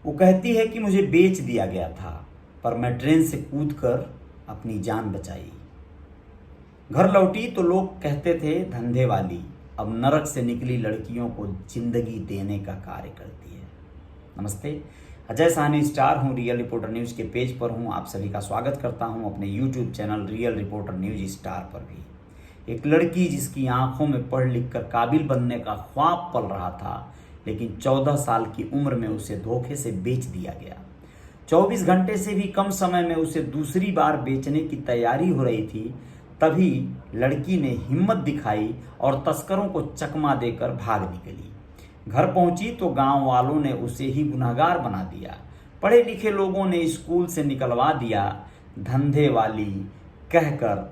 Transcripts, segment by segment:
वो कहती है कि मुझे बेच दिया गया था, पर मैं ट्रेन से कूदकर अपनी जान बचाई। घर लौटी तो लोग कहते थे धंधे वाली, अब नरक से निकली लड़कियों को जिंदगी देने का कार्य करती है। नमस्ते, अजय साहनी स्टार हूँ, रियल रिपोर्टर न्यूज़ के पेज पर हूँ। आप सभी का स्वागत करता हूँ अपने YouTube channel real reporter news star पर भी। एक लड़की जिसकी आंखों में पढ़ लिख कर काबिल बनने का ख्वाब पल रहा था, लेकिन 14 साल की उम्र में उसे धोखे से बेच दिया गया। 24 घंटे से भी कम समय में उसे दूसरी बार बेचने की तैयारी हो रही थी। तभी लड़की ने हिम्मत दिखाई और तस्करों को चकमा देकर भाग निकली। घर पहुंची तो गांव वालों ने उसे ही गुनहगार बना दिया। पढ़े लिखे लोगों ने स्कूल से निकलवा दिया। धंधे वाली कहकर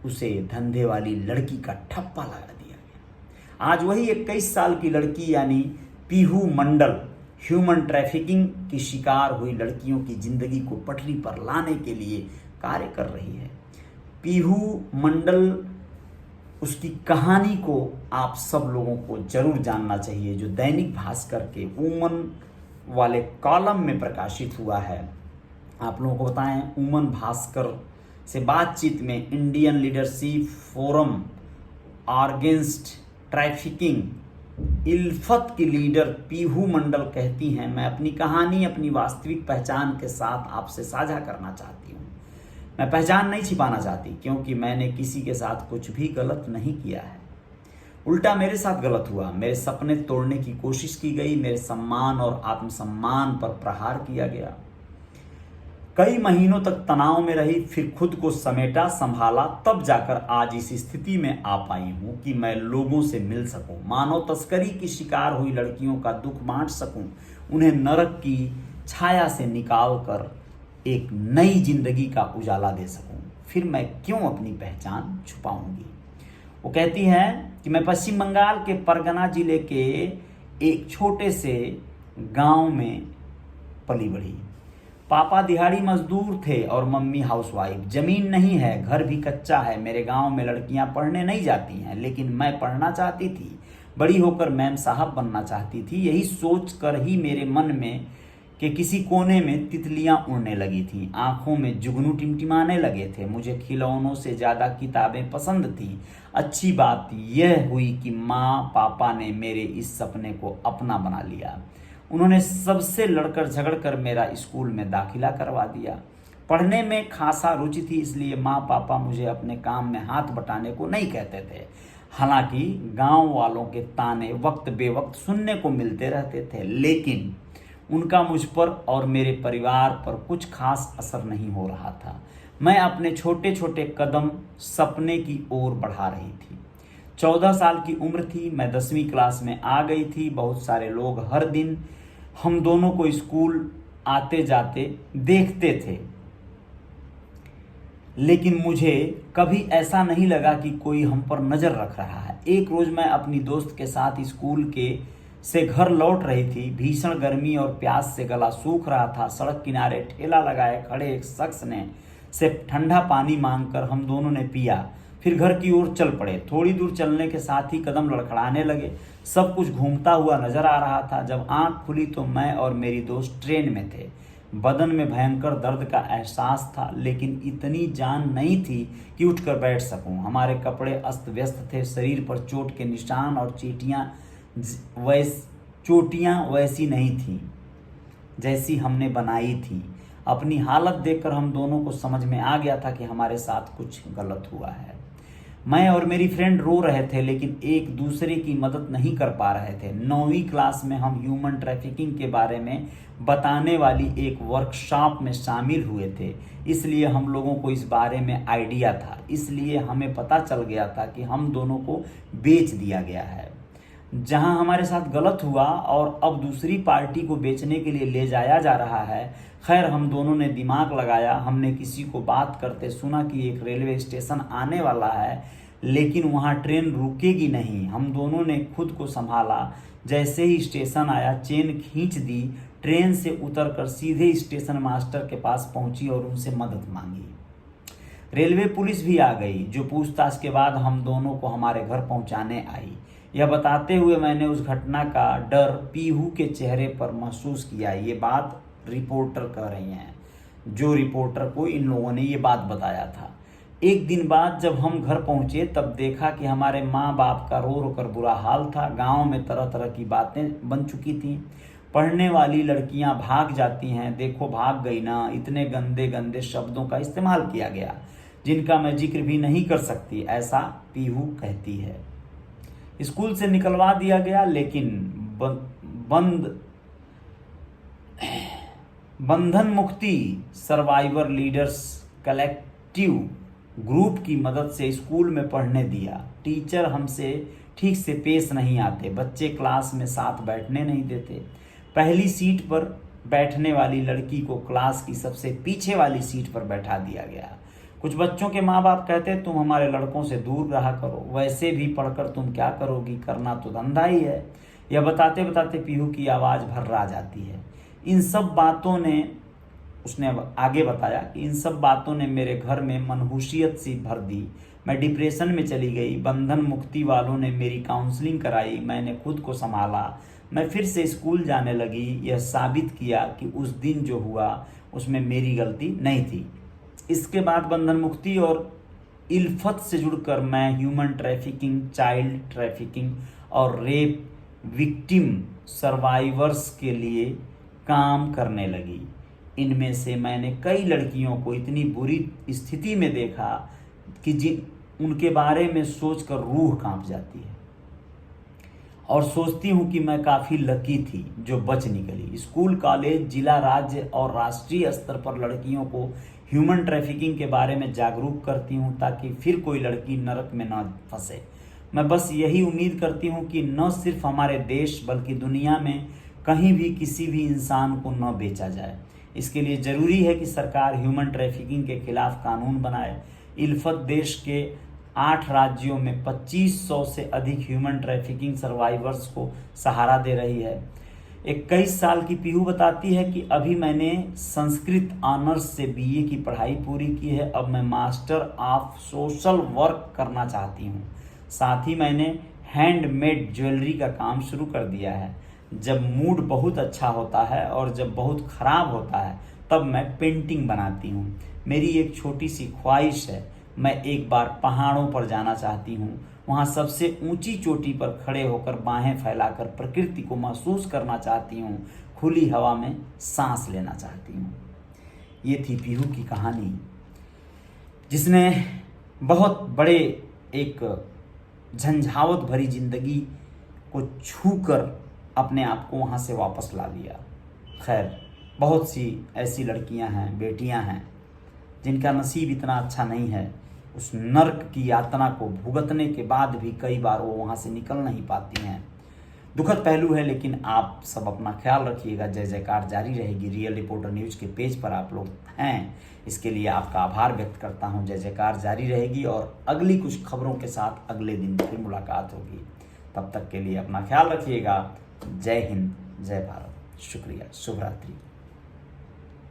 उसे धंधे वाली लड़की का ठप्पा लगा दिया गया। आज वही 21 साल की लड़की यानी पीहू मंडल ह्यूमन ट्रैफिकिंग की शिकार हुई लड़कियों की जिंदगी को पटरी पर लाने के लिए कार्य कर रही है। पीहू मंडल, उसकी कहानी को आप सब लोगों को जरूर जानना चाहिए, जो दैनिक भास्कर के वुमन वाले कॉलम में प्रकाशित हुआ है। आप लोगों को बताएं, वुमन भास्कर से बातचीत में Indian leadership forum against trafficking ILFAT की लीडर पीहू मंडल कहती हैं, मैं अपनी कहानी अपनी वास्तविक पहचान के साथ आपसे साझा करना चाहती हूँ। मैं पहचान नहीं छिपाना चाहती, क्योंकि मैंने किसी के साथ कुछ भी गलत नहीं किया है। उल्टा मेरे साथ गलत हुआ। मेरे सपने तोड़ने की कोशिश की गई, मेरे सम्मान और आत्मसम्मान पर प्रहार किया गया। कई महीनों तक तनाव में रही, फिर खुद को समेटा संभाला, तब जाकर आज इस स्थिति में आ पाई हूँ कि मैं लोगों से मिल सकूं, मानव तस्करी की शिकार हुई लड़कियों का दुख बांट सकूं, उन्हें नरक की छाया से निकाल कर एक नई जिंदगी का उजाला दे सकूं। फिर मैं क्यों अपनी पहचान छुपाऊंगी। वो कहती है कि मैं पश्चिम बंगाल के परगना जिले के एक छोटे से गांव में पली बढ़ी। पापा दिहाड़ी मजदूर थे और मम्मी हाउसवाइफ। जमीन नहीं है, घर भी कच्चा है। मेरे गांव में लड़कियां पढ़ने नहीं जाती हैं, लेकिन मैं पढ़ना चाहती थी। बड़ी होकर मैम साहब बनना चाहती थी। यही सोच कर ही मेरे मन में के किसी कोने में तितलियां उड़ने लगी थीं। आंखों में जुगनू टिमटिमाने लगे थे। मुझे खिलौनों से ज़्यादा किताबें पसंद थीं। अच्छी बात यह हुई कि माँ पापा ने मेरे इस सपने को अपना बना लिया। उन्होंने सबसे लड़कर झगड़कर मेरा स्कूल में दाखिला करवा दिया। पढ़ने में खासा रुचि थी, इसलिए माँ पापा मुझे अपने काम में हाथ बटाने को नहीं कहते थे। हालांकि गांव वालों के ताने वक्त बेवक्त सुनने को मिलते रहते थे, लेकिन उनका मुझ पर और मेरे परिवार पर कुछ खास असर नहीं हो रहा था। मैं अपने छोटे छोटे कदम सपने की ओर बढ़ा रही थी। 14 साल की उम्र थी। मैं 10वीं क्लास में आ गई थी। बहुत सारे लोग हर दिन हम दोनों को स्कूल आते जाते देखते थे, लेकिन मुझे कभी ऐसा नहीं लगा कि कोई हम पर नज़र रख रहा है। एक रोज़ मैं अपनी दोस्त के साथ स्कूल से घर लौट रही थी। भीषण गर्मी और प्यास से गला सूख रहा था। सड़क किनारे ठेला लगाए खड़े एक शख्स ने से ठंडा पानी मांगकर हम दोनों ने पिया, फिर घर की ओर चल पड़े। थोड़ी दूर चलने के साथ ही कदम लड़खड़ाने लगे। सब कुछ घूमता हुआ नजर आ रहा था। जब आंख खुली तो मैं और मेरी दोस्त ट्रेन में थे। बदन में भयंकर दर्द का एहसास था, लेकिन इतनी जान नहीं थी कि उठकर बैठ सकूं। हमारे कपड़े अस्त व्यस्त थे। शरीर पर चोट के निशान और चोटियां वैसी नहीं थीं जैसी हमने बनाई थी। अपनी हालत देखकर हम दोनों को समझ में आ गया था कि हमारे साथ कुछ गलत हुआ है। मैं और मेरी फ्रेंड रो रहे थे, लेकिन एक दूसरे की मदद नहीं कर पा रहे थे। 9वीं क्लास में हम ह्यूमन ट्रैफिकिंग के बारे में बताने वाली एक वर्कशॉप में शामिल हुए थे, इसलिए हम लोगों को इस बारे में आइडिया था। इसलिए हमें पता चल गया था कि हम दोनों को बेच दिया गया है। जहां हमारे साथ गलत हुआ और अब दूसरी पार्टी को बेचने के लिए ले जाया जा रहा है। खैर, हम दोनों ने दिमाग लगाया। हमने किसी को बात करते सुना कि एक रेलवे स्टेशन आने वाला है, लेकिन वहां ट्रेन रुकेगी नहीं। हम दोनों ने खुद को संभाला। जैसे ही स्टेशन आया, चेन खींच दी। ट्रेन से उतरकर सीधे स्टेशन मास्टर के पास पहुंची और उनसे मदद मांगी। रेलवे पुलिस भी आ गई, जो पूछताछ के बाद हम दोनों को हमारे घर पहुंचाने आई। यह बताते हुए मैंने उस घटना का डर पीहू के चेहरे पर महसूस किया। ये बात रिपोर्टर कह रही हैं, जो रिपोर्टर को इन लोगों ने ये बात बताया था। एक दिन बाद जब हम घर पहुंचे तब देखा कि हमारे माँ बाप का रो रो कर बुरा हाल था। गांव में तरह तरह की बातें बन चुकी थीं। पढ़ने वाली लड़कियां भाग जाती हैं, देखो भाग गई ना, इतने गंदे गंदे शब्दों का इस्तेमाल किया गया जिनका मैं जिक्र भी नहीं कर सकती, ऐसा पीहू कहती है। स्कूल से निकलवा दिया गया, लेकिन बंधन मुक्ति सर्वाइवर लीडर्स कलेक्टिव ग्रुप की मदद से स्कूल में पढ़ने दिया। टीचर हमसे ठीक से पेश नहीं आते, बच्चे क्लास में साथ बैठने नहीं देते। पहली सीट पर बैठने वाली लड़की को क्लास की सबसे पीछे वाली सीट पर बैठा दिया गया। कुछ बच्चों के माँ बाप कहते तुम हमारे लड़कों से दूर रहा करो, वैसे भी पढ़कर तुम क्या करोगी, करना तो धंधा ही है। यह बताते बताते पीहू की आवाज़ भर्रा जाती है। इन सब बातों ने, उसने आगे बताया कि इन सब बातों ने मेरे घर में मनहूसियत सी भर दी। मैं डिप्रेशन में चली गई। बंधन मुक्ति वालों ने मेरी काउंसलिंग कराई, मैंने खुद को संभाला, मैं फिर से स्कूल जाने लगी। यह साबित किया कि उस दिन जो हुआ उसमें मेरी गलती नहीं थी। इसके बाद बंधन मुक्ति और इल्फत से जुड़कर मैं ह्यूमन ट्रैफिकिंग, चाइल्ड ट्रैफिकिंग और रेप विक्टिम सर्वाइवर्स के लिए काम करने लगी। इनमें से मैंने कई लड़कियों को इतनी बुरी स्थिति में देखा कि उनके बारे में सोचकर रूह कांप जाती है और सोचती हूँ कि मैं काफ़ी लकी थी जो बच निकली। स्कूल, कॉलेज, जिला, राज्य और राष्ट्रीय स्तर पर लड़कियों को ह्यूमन ट्रैफिकिंग के बारे में जागरूक करती हूँ ताकि फिर कोई लड़की नरक में न फंसे। मैं बस यही उम्मीद करती हूँ कि न सिर्फ हमारे देश बल्कि दुनिया में कहीं भी किसी भी इंसान को न बेचा जाए। इसके लिए ज़रूरी है कि सरकार ह्यूमन ट्रैफिकिंग के खिलाफ कानून बनाए। इल्फत देश के 8 राज्यों में 2500 से अधिक ह्यूमन ट्रैफिकिंग सर्वाइवर्स को सहारा दे रही है। 21 साल की पीहू बताती है कि अभी मैंने संस्कृत ऑनर्स से बीए की पढ़ाई पूरी की है। अब मैं मास्टर ऑफ सोशल वर्क करना चाहती हूँ। साथ ही मैंने हैंडमेड ज्वेलरी का काम शुरू कर दिया है। जब मूड बहुत अच्छा होता है और जब बहुत ख़राब होता है तब मैं पेंटिंग बनाती हूँ। मेरी एक छोटी सी ख्वाहिश है, मैं एक बार पहाड़ों पर जाना चाहती हूँ। वहाँ सबसे ऊंची चोटी पर खड़े होकर बाहें फैलाकर प्रकृति को महसूस करना चाहती हूँ, खुली हवा में सांस लेना चाहती हूँ। ये थी पीहू की कहानी, जिसने बहुत बड़े एक झंझावत भरी जिंदगी को छूकर अपने आप को वहाँ से वापस ला लिया। खैर, बहुत सी ऐसी लड़कियाँ हैं, बेटियाँ हैं जिनका नसीब इतना अच्छा नहीं है। उस नर्क की यातना को भुगतने के बाद भी कई बार वो वहाँ से निकल नहीं पाती हैं। दुखद पहलू है, लेकिन आप सब अपना ख्याल रखिएगा। जय जयकार जारी रहेगी। रियल रिपोर्टर न्यूज़ के पेज पर आप लोग हैं, इसके लिए आपका आभार व्यक्त करता हूं। जय जयकार जारी रहेगी और अगली कुछ खबरों के साथ अगले दिन फिर मुलाकात होगी। तब तक के लिए अपना ख्याल रखिएगा। जय हिंद, जय भारत, शुक्रिया, शुभ रात्रि।